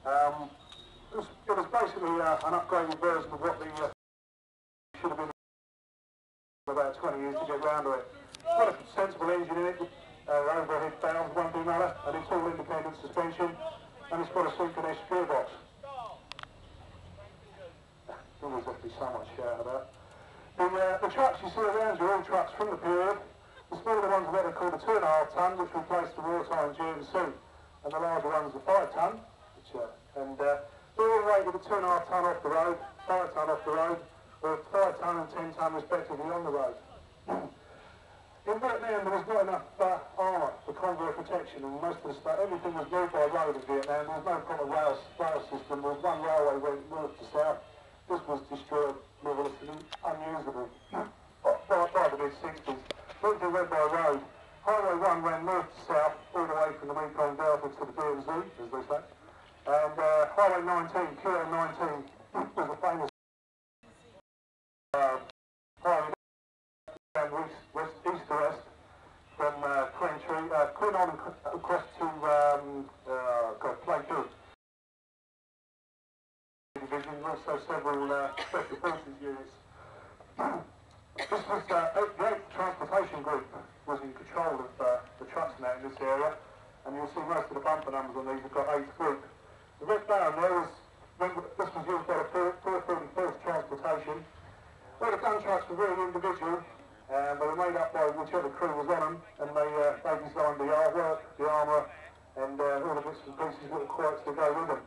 It was basically an upgraded version of what the should have been about 20 years to get round to it. It's got a sensible engine in it, overhead valves, one thing or another, and it's all independent suspension, and it's got a synchronous gearbox. There always has to be so much shout about. The trucks you see around you are all trucks from the period. The smaller ones are what they call the 2.5 tonne, which replaced the wartime GMC, and the larger ones are 5 tonne, they're all rated at 2.5 tonne off the road, 5 tonne off the road, or 5 tonne and 10 tonne respectively on the road. In Vietnam there was not enough armour for convoy protection, and most of the stuff, everything was moved by road in Vietnam. There was no proper rail system. There was one railway went north to south. This was destroyed, more or less unusable by the mid-60s. Everything went by road. Highway 1 ran north to south, all the way from the Mekong Delta to the DMZ, as they say. And Highway 19, QL19, was a famous highway ran east to west from Queen on across to Pleiku Division, and also several special forces units. This was the 8th Transportation Group was in control of the trucks now in this area, and you'll see most of the bumper numbers on these have got 8th Group. The red band there was, this was used by the 4th Transportation. Well, the gun trucks were very individual, and they were made up by whichever crew was on them, and they designed the artwork, the armour, and all the bits and pieces, little quirks that go with them.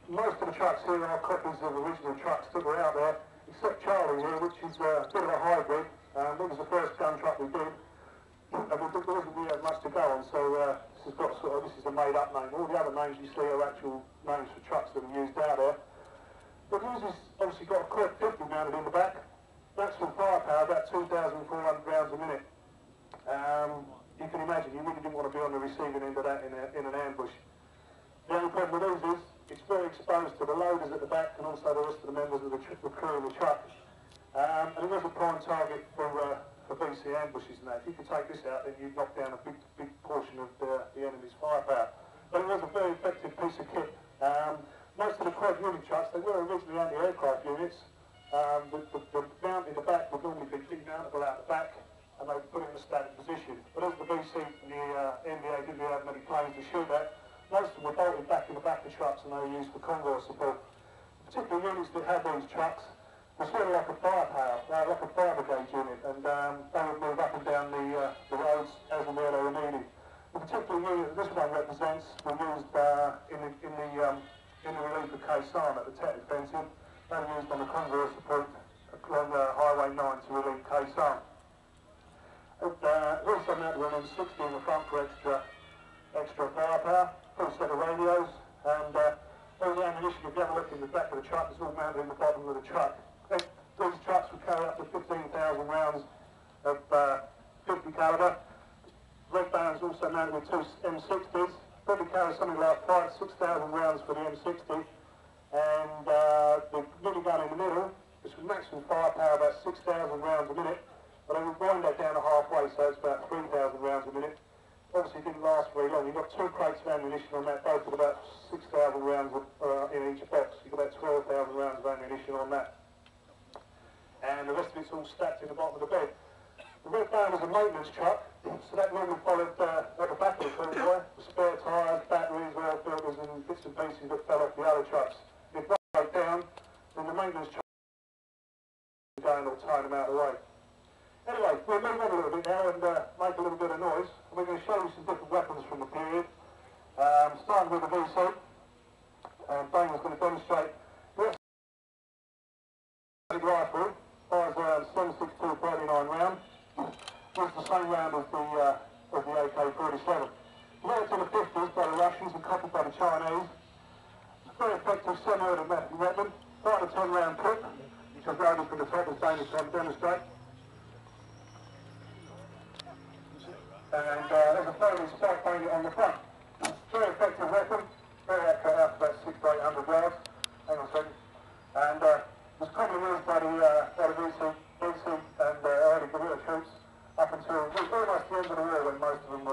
Most of the trucks here are copies of original trucks that were out there, except Charlie here, which is a bit of a hybrid. It was the first gun truck we did, and there wasn't really much to go on, so this is a made-up name. All the other names you see are actual names for trucks that are used out there. But yours has obviously got a Colt 50 mounted in the back. That's with firepower, about 2,400 rounds a minute. You can imagine, you really didn't want to be on the receiving end of that in an ambush. The only problem with these is, it's very exposed to the loaders at the back and also the rest of the members of the crew of the truck. And it was a prime target for BC ambushes and that. If you could take this out, then you'd knock down a big portion of the enemy's firepower. But it was a very effective piece of kit. Most of the quad unit trucks, they were originally anti-aircraft units. The mount in the back would normally be mountable out the back, and they would put it in a static position. But as the BC and the NVA didn't have many planes to shoot at, most of them were bolted back in the back of trucks, and they were used for convoy support. The particular units that had these trucks were sort of like a firepower, like a fire brigade unit, and they would move up and down the roads as and where they were needed. The particular unit that this one represents were used in the relief of Khe Sanh at the Tet Offensive. They were used on the convoy support along Highway 9 to relieve Khe Sanh. Also mounted an M60 in the front for extra firepower, full set of radios, and all the ammunition, if you have a look in the back of the truck, is all mounted in the bottom of the truck. These trucks would carry up to 15,000 rounds of 50 calibre. Red Baron's also mounted with 2 M60s. Probably carry something like 6,000 rounds for the M60. And the minigun in the middle, which was maximum firepower about 6,000 rounds a minute. But they would wind that down to halfway, so it's about 3,000 rounds a minute. Obviously it didn't last very long. You've got 2 crates of ammunition on that, both with about 6,000 rounds in each box. You've got about 12,000 rounds of ammunition on that. And the rest of it's all stacked in the bottom of the bed. The Red Baron was a maintenance truck, so that normally followed at the back of the convoy, the spare tyres, batteries, oil filters and bits and pieces that fell off the other trucks. If they broke down, then the maintenance truck would go and tie them out of the way. Anyway, we'll move on a little bit now and make a little bit of noise. And we're going to show you some different weapons from the period. Starting with the VC, and Damon's going to demonstrate the rifle, fires around 7.62 39 round. It's the same round as the AK-47. Developed in the 50s by the Russians and copied by the Chinese. It's a very effective semi-automatic weapon. 5 to 10 round clip, which I've loaded from the top as Damon's going to demonstrate. And there's a folding spike bayonet on the front. Very effective weapon, very accurate out to about 600 to 800 yards. Hang on a second. And was commonly used by the BC and early guerrilla troops up until almost the end of the war when most of them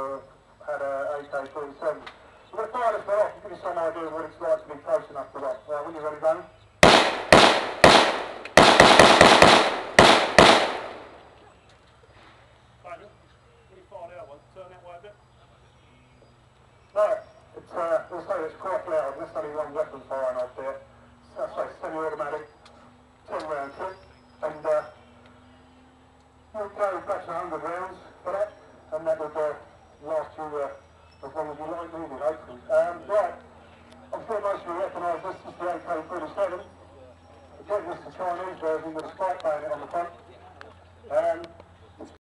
had AK-47s. So we're going to fire this one off to give you some idea of what it's like to be close enough to lock. Right, when you're ready, Barney. Right, it's quite loud, and there's only one weapon firing off there. So that's a semi-automatic 10-round clip, and you'll go back to 100 rounds for that, and that would last you as long as you like needed, hopefully. Right, I'm sure most of you recognise this is the AK-47. Again, this is the Chinese version with a spike bayonet on the front.